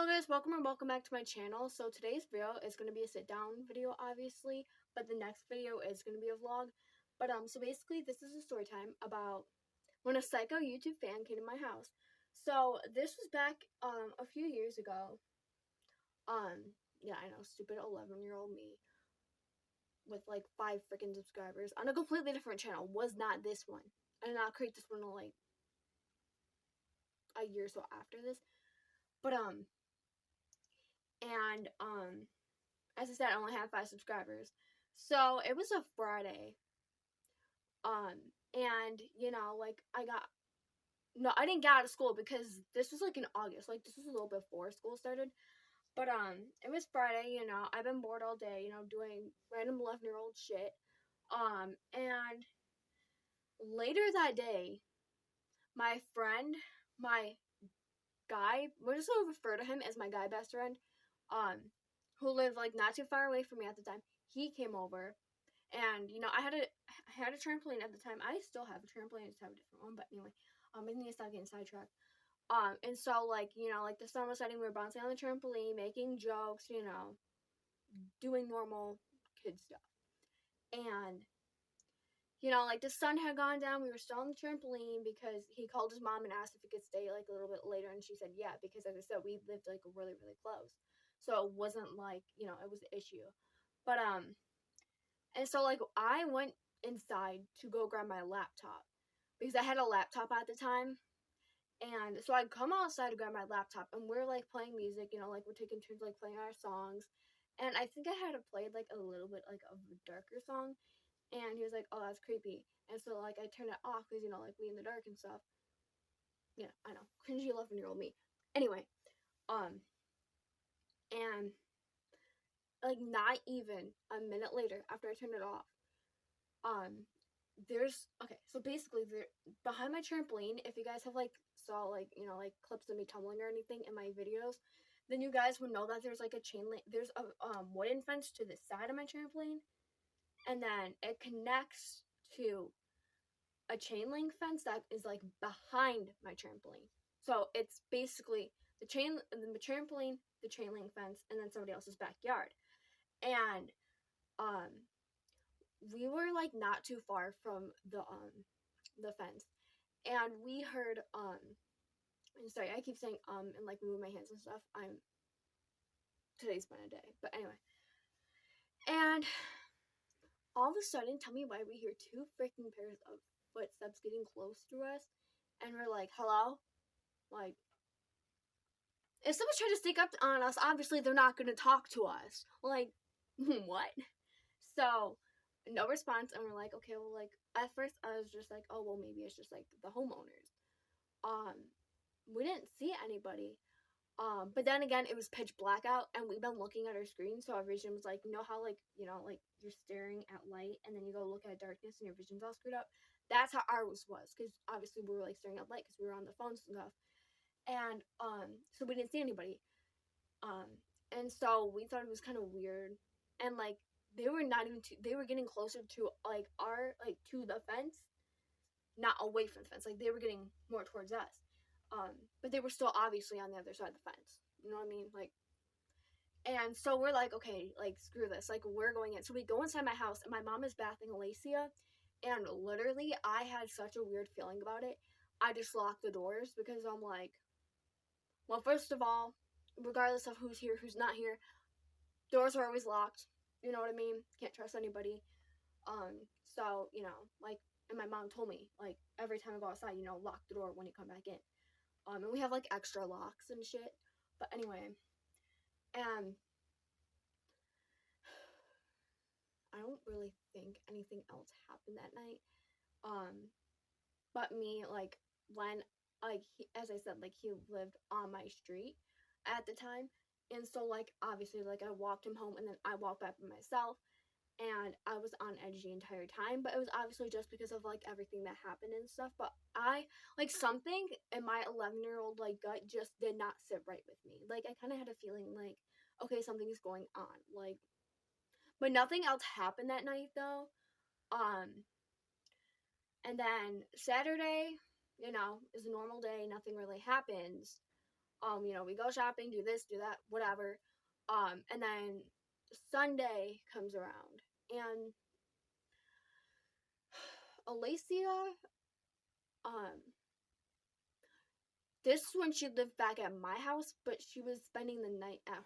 Hello guys, welcome back to my channel. So today's video is going to be a sit down video obviously, but the next video is going to be a vlog. But so basically this is a story time about when a psycho YouTube fan came to my house. So this was back a few years ago. Yeah, I know, stupid 11-year-old me with like 5 freaking subscribers on a completely different channel. Was not this one. I did not create this one until like a year or so after this. But as I said, I only had 5 subscribers. So it was a Friday. And like I didn't get out of school because this was like in August. Like this was a little before school started. But it was Friday, I've been bored all day, doing random 11-year-old shit. And later that day, my friend, my guy, we're just gonna refer to him as my guy best friend, who lived like not too far away from me at the time, he came over. And I had a trampoline at the time. I still have a trampoline. I just have a different one. But anyway, I need to stop getting sidetracked. And so like like the sun was setting. We were bouncing on the trampoline, making jokes. Doing normal kid stuff. And like the sun had gone down. We were still on the trampoline because he called his mom and asked if he could stay like a little bit later, and she said yeah, because as I said, we lived like really close, so it wasn't like it was an issue. But and so, like, I went inside to go grab my laptop because I had a laptop at the time. And so I come outside to grab my laptop, and we're like playing music, like we're taking turns like playing our songs. And I think I had played like a little bit like of a darker song, and he was like, "Oh, that's creepy." And so like I turned it off because like we in the dark and stuff. Yeah, I know, cringy 11-year-old me. Anyway, and like not even a minute later after I turned it off, there's okay, so basically there behind my trampoline, if you guys have like saw like like clips of me tumbling or anything in my videos, then you guys would know that there's like a chain link, there's a wooden fence to the side of my trampoline, and then it connects to a chain link fence that is like behind my trampoline. So it's basically the trampoline, the chain link fence, and then somebody else's backyard. And we were like not too far from the fence, and we heard sorry, I keep saying and like moving my hands and stuff. Today's been a day, but anyway. And all of a sudden, tell me why we hear 2 freaking pairs of footsteps getting close to us, and we're like, hello? Like, if someone's trying to sneak up on us, obviously they're not gonna talk to us. Like, what? So no response, and we're like, okay, well, like at first I was just like, oh well, maybe it's just like the homeowners. We didn't see anybody. But then again, it was pitch black out, and we've been looking at our screen, so our vision was like, how like like you're staring at light, and then you go look at darkness, and your vision's all screwed up. That's how ours was, because obviously we were like staring at light because we were on the phones and stuff, and so we didn't see anybody. And so we thought it was kind of weird, and like they were not even they were getting closer to like our like to the fence, not away from the fence. Like they were getting more towards us. But they were still obviously on the other side of the fence. You know what I mean? Like, and so we're like, okay, like screw this. Like we're going in. So we go inside my house, and my mom is bathing Alacia, and literally I had such a weird feeling about it. I just locked the doors because I'm like, well, first of all, regardless of who's here, who's not here, doors are always locked. You know what I mean? Can't trust anybody. So like, and my mom told me like every time I go outside, lock the door when you come back in. And we have like extra locks and shit. But anyway, and I don't really think anything else happened that night. But me, like when like as I said, like he lived on my street at the time, and so like obviously like I walked him home, and then I walked back by myself, and I was on edge the entire time. But it was obviously just because of like everything that happened and stuff. But I like something in my 11-year-old like gut just did not sit right with me. Like I kind of had a feeling like, okay, something's going on. Like, but nothing else happened that night though. And then Saturday, is a normal day. Nothing really happens. We go shopping, do this, do that, whatever. And then Sunday comes around, and Alacia, um, this is when she lived back at my house, but she was spending the night at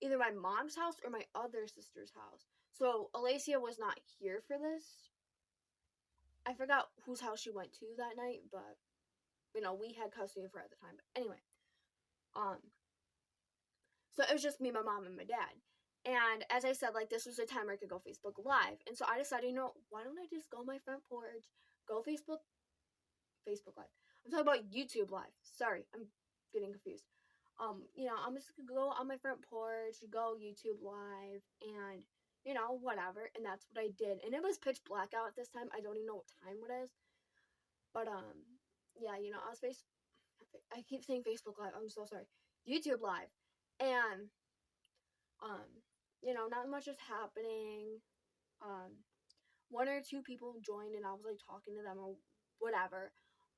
either my mom's house or my other sister's house. So Alacia was not here for this. I forgot whose house she went to that night, but we had custody of her at the time. But anyway, um, so it was just me, my mom, and my dad. And as I said, like, this was a time where I could go Facebook Live. And so I decided, why don't I just go on my front porch, go Facebook Live. I'm talking about YouTube Live. Sorry, I'm getting confused. I'm just gonna go on my front porch, go YouTube Live, and whatever. And that's what I did. And it was pitch black out at this time. I don't even know what time it is. But yeah, I was I keep saying Facebook Live. I'm so sorry. YouTube Live, and not much is happening. One or two people joined, and I was like talking to them or whatever.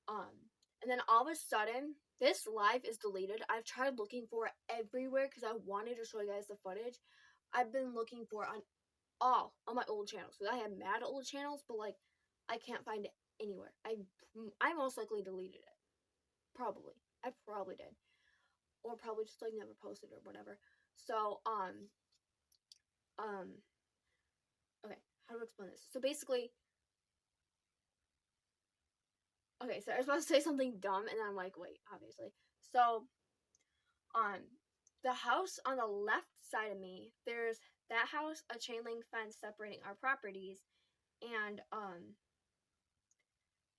And then all of a sudden, this live is deleted. I've tried looking for it everywhere because I wanted to show you guys the footage. I've been looking for it on all of my old channels. So I have mad old channels, but like I can't find it anywhere. I most likely deleted it. Probably. I probably did. Or probably just like never posted or whatever. So okay, how to explain this? So basically, okay, so I was supposed to say something dumb, and then I'm like, wait, obviously. So, the house on the left side of me, there's that house, a chain link fence separating our properties, and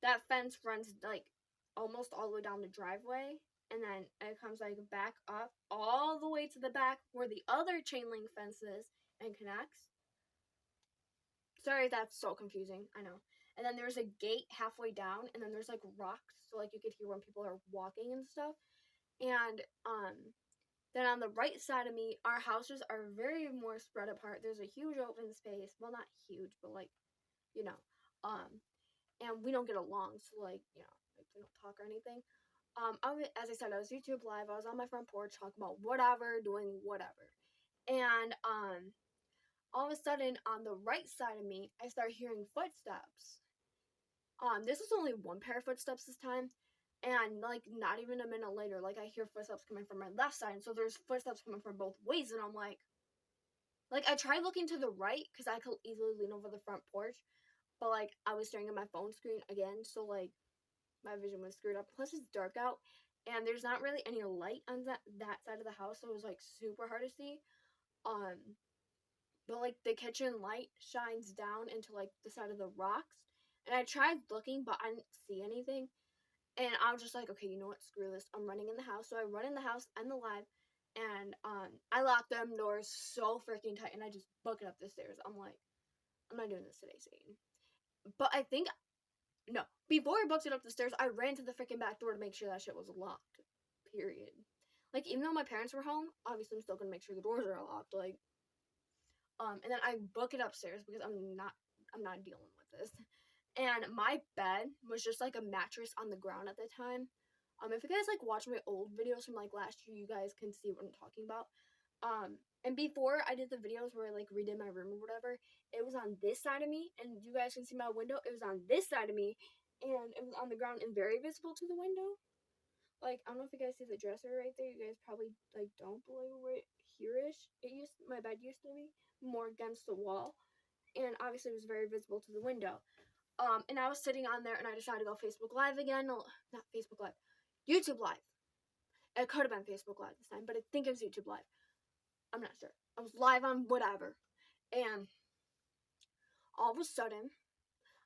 that fence runs like almost all the way down the driveway, and then it comes like back up all the way to the back where the other chain link fence is and connects. Sorry, that's so confusing. I know. And then there's a gate halfway down, and then there's like rocks, so like you could hear when people are walking and stuff. And then on the right side of me, our houses are very more spread apart. There's a huge open space. Well, not huge, but like, you know, and we don't get along, so like, like we don't talk or anything. As I said, I was YouTube Live. I was on my front porch talking about whatever, doing whatever, and all of a sudden on the right side of me, I start hearing footsteps. This was only one pair of footsteps this time, and like not even a minute later, like I hear footsteps coming from my left side, and so there's footsteps coming from both ways, and I'm like I tried looking to the right because I could easily lean over the front porch, but like I was staring at my phone screen again, so like my vision was screwed up. Plus it's dark out, and there's not really any light on that side of the house, so it was like super hard to see. But like the kitchen light shines down into like the side of the rocks, and I tried looking, but I didn't see anything. And I was just like, okay, you know what? Screw this. I'm running in the house. So I run in the house, end the live, and I locked them doors so freaking tight, and I just book it up the stairs. I'm like, I'm not doing this today, Satan. But I think no. Before I booked it up the stairs, I ran to the freaking back door to make sure that shit was locked. Period. Like even though my parents were home, obviously I'm still gonna make sure the doors are locked. Like, and then I book it upstairs because I'm not dealing with this. And my bed was just like a mattress on the ground at the time. If you guys like watch my old videos from like last year, you guys can see what I'm talking about. And before I did the videos where I like redid my room or whatever, it was on this side of me, and you guys can see my window. It was on this side of me, and it was on the ground and very visible to the window. Like I don't know if you guys see the dresser right there. You guys probably like don't believe right here-ish. My bed used to be more against the wall, and obviously it was very visible to the window. And I was sitting on there, and I decided to go Facebook Live again. No, not Facebook Live, YouTube Live. It could have been Facebook Live this time, but I think it was YouTube Live. I'm not sure. I was live on whatever, and all of a sudden,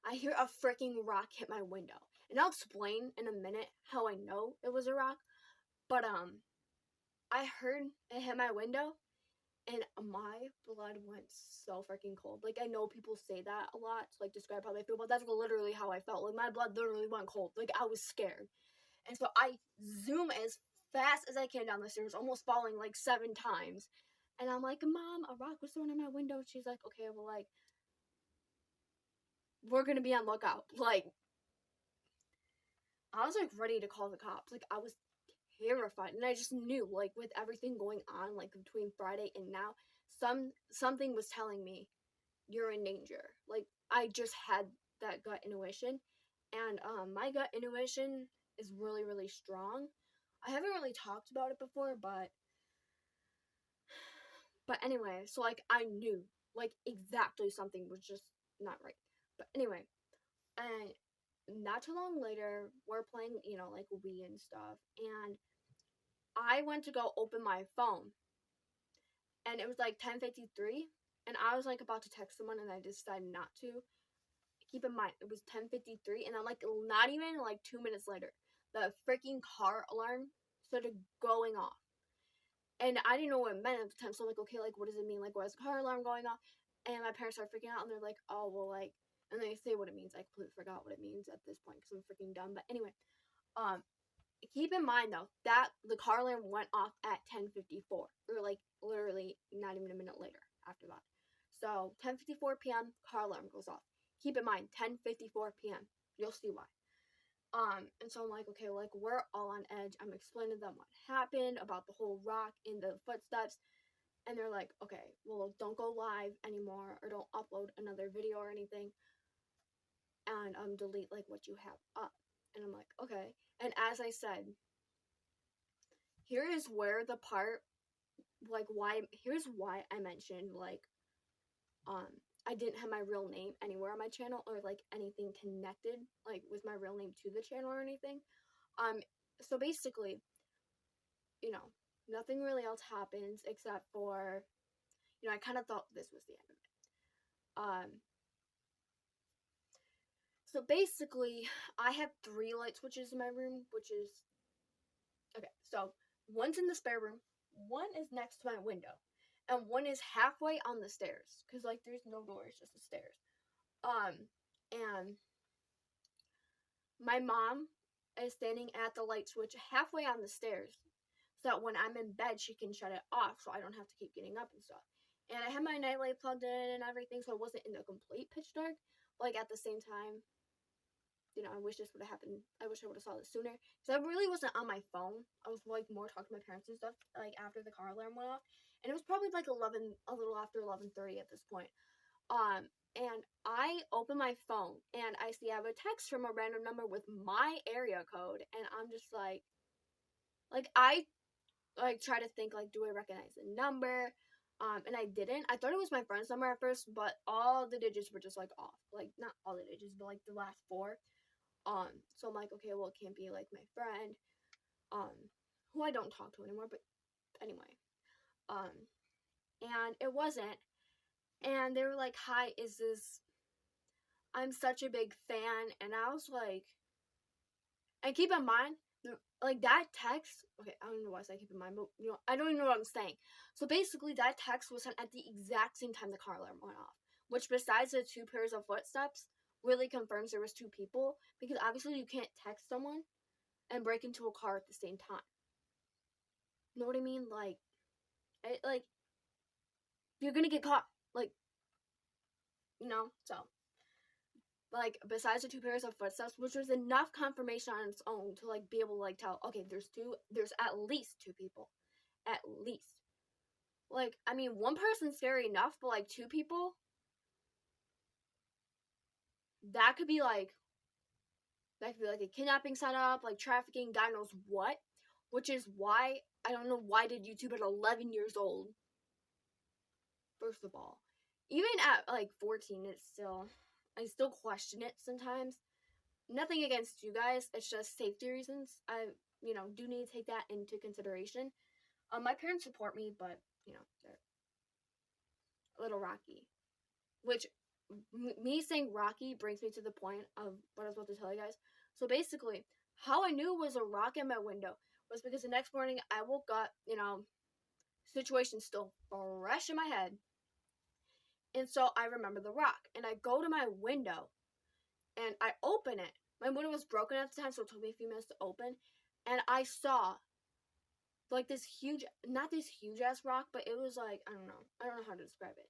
I hear a freaking rock hit my window. And I'll explain in a minute how I know it was a rock. But I heard it hit my window, and my blood went so freaking cold. Like I know people say that a lot to like describe how they feel, but that's literally how I felt. Like my blood literally went cold. Like I was scared. And so I zoom as fast as I can down the stairs, almost falling like 7 times. And I'm like, Mom, a rock was thrown in my window. She's like, okay, well, like, we're gonna be on lookout. Like, I was like ready to call the cops. Like, I was terrified, and I just knew, like, with everything going on, like, between Friday and now, something was telling me, "You're in danger." Like, I just had that gut intuition, and, my gut intuition is really, really strong. I haven't really talked about it before, but anyway, so, like, I knew, like, exactly something was just not right. But anyway, and not too long later, we're playing, like, Wii and stuff, and I went to go open my phone, and it was like 10:53, and I was like about to text someone, and I decided not to. Keep in mind, it was 10:53, and then like not even like 2 minutes later, the freaking car alarm started going off, and I didn't know what it meant at the time. So I'm like, okay, like what does it mean? Like, why is the car alarm going off? And my parents are freaking out, and they're like, oh well, like, and they say what it means. I completely forgot what it means at this point because I'm freaking dumb. But anyway, um, keep in mind though that the car alarm went off at 10:54, or like literally not even a minute later after that. So 10:54 p.m. car alarm goes off. Keep in mind 10:54 p.m. You'll see why. And so I'm like, okay, like we're all on edge. I'm explaining to them what happened about the whole rock in the footsteps, and they're like, okay, well don't go live anymore or don't upload another video or anything, and delete like what you have up. And I'm like, okay. And as I said, here is where the part, like why here's why I mentioned like um I didn't have my real name anywhere on my channel, or like anything connected like with my real name to the channel or anything. um so basically, you know nothing really else happens except for, I kind of thought this was the end of it. So basically, I have 3 light switches in my room, which is okay. So one's in the spare room, one is next to my window, and one is halfway on the stairs. Cause like there's no doors, just the stairs. And my mom is standing at the light switch halfway on the stairs, so that when I'm in bed, she can shut it off, so I don't have to keep getting up and stuff. And I had my nightlight plugged in and everything, so it wasn't in the complete pitch dark. But like at the same time, I wish this would have happened. I wish I would have saw this sooner. Because I really wasn't on my phone. I was like more talking to my parents and stuff, like after the car alarm went off. And it was probably like 11, a little after 11:30 at this point. And I open my phone and I see I have a text from a random number with my area code, and I'm just like I like try to think like, do I recognize the number? And I didn't. I thought it was my friend's number at first, but all the digits were just like off. Like not all the digits, but like the last four. So I'm like, okay, well, it can't be like my friend, um, who I don't talk to anymore, but anyway, um, and it wasn't, and they were like, hi, is this, I'm such a big fan, and I was like, and keep in mind, like that text, okay, I don't know why I say keep in mind, but I don't even know what I'm saying. So basically, that text was sent at the exact same time the car alarm went off, which besides the 2 pairs of footsteps, really confirms there was 2 people, because obviously you can't text someone and break into a car at the same time. You know what I mean? Like you're gonna get caught. Like, so like besides the 2 pairs of footsteps, which was enough confirmation on its own to like be able to like tell, okay, there's at least 2 people, at least. Like, I mean, one person's scary enough, but like 2 people, that could be like a kidnapping setup, like trafficking, God knows what. Which is why I don't know why did YouTube at 11 years old. First of all, even at like 14, I still question it sometimes. Nothing against you guys, it's just safety reasons. I, do need to take that into consideration. My parents support me, but, they're a little rocky. Which, me saying rocky brings me to the point of what I was about to tell you guys. So basically, how I knew it was a rock in my window was because the next morning I woke up, situation still fresh in my head. And so I remember the rock. And I go to my window and I open it. My window was broken at the time, so it took me a few minutes to open. And I saw like this huge, not this huge ass rock, but it was like, I don't know how to describe it.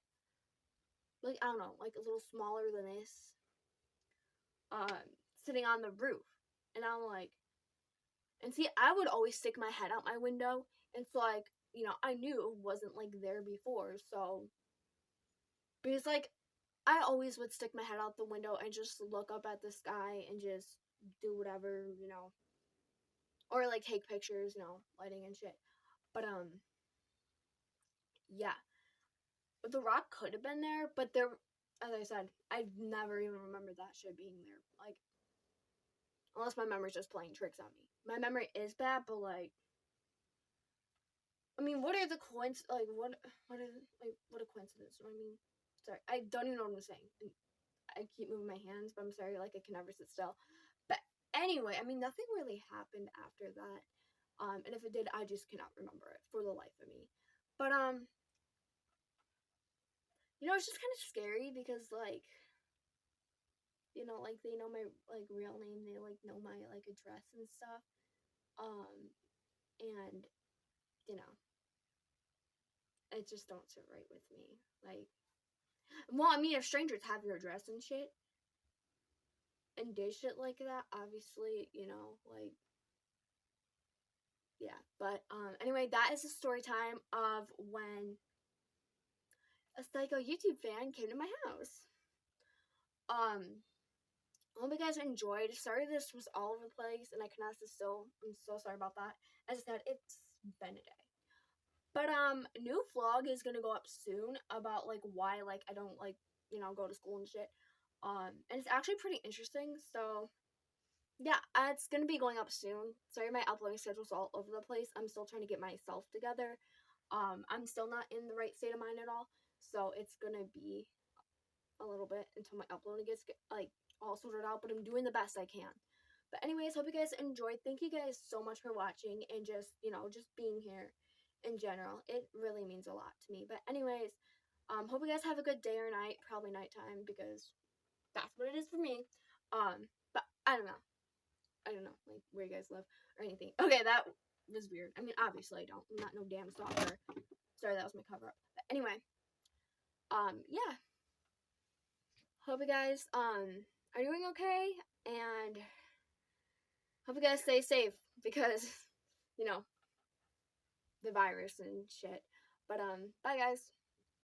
Like, I don't know, like a little smaller than this, sitting on the roof. And I'm like, And see, I would always stick my head out my window, and so like, you know, I knew it wasn't like there before, so because like I always would stick my head out the window and just look up at the sky and just do whatever, you know, or like take pictures, you know, lighting and shit. But yeah, but the rock could have been there, but there, as I said, I never even remember that shit being there. Like, unless my memory's just playing tricks on me. My memory is bad, but like, I mean, what are the like what is like what a coincidence? I mean, sorry, I don't even know what I'm saying. And I keep moving my hands, but I'm sorry, like I can never sit still. But anyway, I mean, nothing really happened after that. And if it did, I just cannot remember it for the life of me. But you know, it's just kind of scary because like, you know, like they know my like real name, they like know my like address and stuff. Um, and you know, it just don't sit right with me. Like, well, I mean, if strangers have your address and shit and did shit like that, obviously, you know, like yeah. But anyway, that is the story time of when a psycho YouTube fan came to my house. I hope you guys enjoyed. Sorry this was all over the place and I cannot sit still. I'm so sorry about that. As I said, it's been a day. But new vlog is gonna go up soon about like why like I don't like, you know, go to school and shit. And it's actually pretty interesting. So yeah, it's gonna be going up soon. Sorry my uploading schedule's all over the place. I'm still trying to get myself together. I'm still not in the right state of mind at all. So it's gonna be a little bit until my uploading gets like all sorted out, but I'm doing the best I can. But anyways, hope you guys enjoyed. Thank you guys so much for watching and just, you know, just being here in general. It really means a lot to me. But anyways, hope you guys have a good day or night, probably nighttime because that's what it is for me. But I don't know. I don't know, like where you guys live or anything. Okay, that was weird. I mean, obviously I don't. I'm not no damn stalker. Sorry, that was my cover up. But anyway, yeah. Hope you guys are doing okay, and hope you guys stay safe because you know the virus and shit. But bye guys.